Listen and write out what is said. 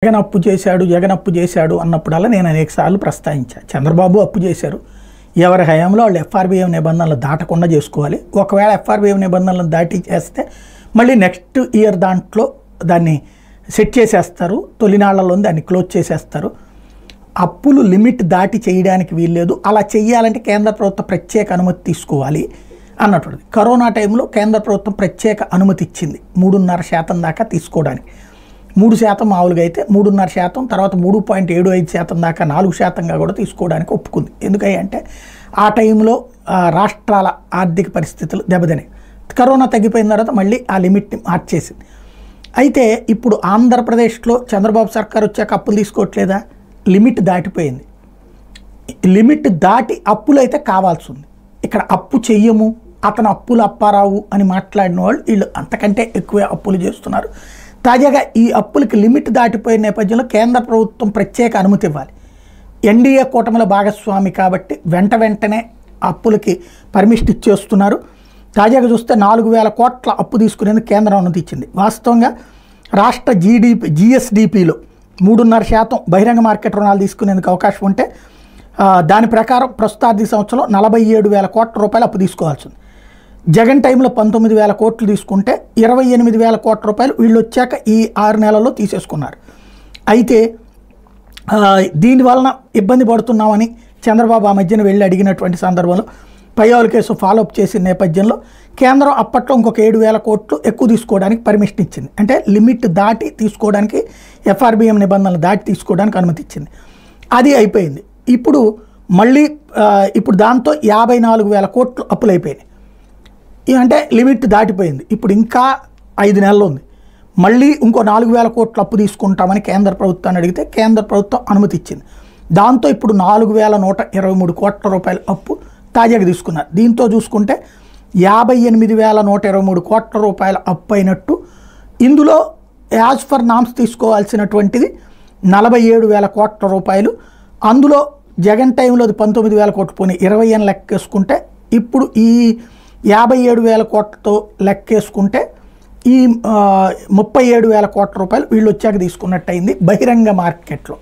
జగన్ అప్పు చేశాడు అన్నప్పుడల్లా నేను అనేక సార్లు ప్రస్తావించాను. చంద్రబాబు అప్పు చేశారు. ఎవరి హయాంలో వాళ్ళు ఎఫ్ఆర్బిఎం నిబంధనలు దాటకుండా చేసుకోవాలి. ఒకవేళ ఎఫ్ఆర్బిఎం నిబంధనలను దాటి చేస్తే మళ్ళీ నెక్స్ట్ ఇయర్ దాంట్లో దాన్ని సెట్ చేసేస్తారు. తొలినాళ్లలో దాన్ని క్లోజ్ చేసేస్తారు. అప్పులు లిమిట్ దాటి చేయడానికి వీల్లేదు. అలా చేయాలంటే కేంద్ర ప్రభుత్వం ప్రత్యేక అనుమతి తీసుకోవాలి అన్నటువంటిది. కరోనా టైంలో కేంద్ర ప్రభుత్వం ప్రత్యేక అనుమతి ఇచ్చింది 3.5% దాకా తీసుకోవడానికి. 3% మామూలుగా అయితే 3.5%, తర్వాత 3.75% దాకా 4%గా కూడా తీసుకోవడానికి ఒప్పుకుంది. ఎందుకంటే ఆ టైంలో రాష్ట్రాల ఆర్థిక పరిస్థితులు దెబ్బతినాయి. కరోనా తగ్గిపోయిన తర్వాత మళ్ళీ ఆ లిమిట్ని మార్చేసింది. అయితే ఇప్పుడు ఆంధ్రప్రదేశ్లో చంద్రబాబు సర్కార్ వచ్చాక అప్పులు తీసుకోవట్లేదా? లిమిట్ దాటిపోయింది. లిమిట్ దాటి అప్పులు అయితే కావాల్సి ఉంది. ఇక్కడ అప్పు చెయ్యము, అతను అప్పులు అప్పారావు అని మాట్లాడిన వాళ్ళు వీళ్ళు అంతకంటే ఎక్కువ అప్పులు చేస్తున్నారు. తాజాగా ఈ అప్పులకి లిమిట్ దాటిపోయిన నేపథ్యంలో కేంద్ర ప్రభుత్వం ప్రత్యేక అనుమతి ఇవ్వాలి. ఎన్డీఏ కూటమిలో భాగస్వామి కాబట్టి వెంటనే అప్పులకి పర్మిషన్ ఇచ్చేస్తున్నారు. తాజాగా చూస్తే 4,000 కోట్ల అప్పు తీసుకునేందుకు కేంద్రం అనుమతి ఇచ్చింది. వాస్తవంగా రాష్ట్ర జిఎస్డిపిలో 3.5% బహిరంగ మార్కెట్ రుణాలు తీసుకునేందుకు అవకాశం ఉంటే దాని ప్రకారం ప్రస్తుత ఆర్థిక సంవత్సరంలో 47,000 కోట్ల రూపాయలు అప్పు తీసుకోవాల్సి ఉంది. జగన్ టైంలో 19,000 కోట్లు తీసుకుంటే 28,000 కోట్ల రూపాయలు వీళ్ళు వచ్చాక ఈ 6 నెలల్లో తీసేసుకున్నారు. అయితే దీనివలన ఇబ్బంది పడుతున్నామని చంద్రబాబు ఆ మధ్యన వెళ్ళి అడిగినటువంటి సందర్భంలో పయ్యావుల కేసు ఫాలోఅప్ చేసిన నేపథ్యంలో కేంద్రం అప్పట్లో ఇంకొక 7,000 కోట్లు ఎక్కువ తీసుకోవడానికి పర్మిషన్ ఇచ్చింది. అంటే లిమిట్ దాటి తీసుకోవడానికి ఎఫ్ఆర్బిఎం నిబంధనలు దాటి తీసుకోవడానికి అనుమతి ఇచ్చింది. అది అయిపోయింది. ఇప్పుడు మళ్ళీ ఇప్పుడు దాంతో 54,000 కోట్లు అప్పులు అయిపోయినాయి. అంటే లిమిట్ దాటిపోయింది. ఇప్పుడు ఇంకా 5 నెలలు ఉంది. మళ్ళీ ఇంకో 4,000 కోట్లు అప్పు తీసుకుంటామని కేంద్ర ప్రభుత్వాన్ని అడిగితే కేంద్ర ప్రభుత్వం అనుమతి ఇచ్చింది. దాంతో ఇప్పుడు 4,123 కోట్ల రూపాయల అప్పు తాజాగా తీసుకున్నారు. దీంతో చూసుకుంటే 58,123 కోట్ల రూపాయల అప్పు అయినట్టు. ఇందులో యాజ్ ఫర్ నామ్స్ తీసుకోవాల్సినటువంటిది 47,000 కోట్ల రూపాయలు. అందులో జగన్ టైంలో 19,000 కోట్లు పోనీ 20 అని లెక్కేసుకుంటే ఇప్పుడు ఈ 57,000 కోట్లతో లెక్కేసుకుంటే ఈ 37,000 కోట్ల రూపాయలు వీళ్ళు వచ్చాక తీసుకున్నట్టు అయింది బహిరంగ మార్కెట్లో.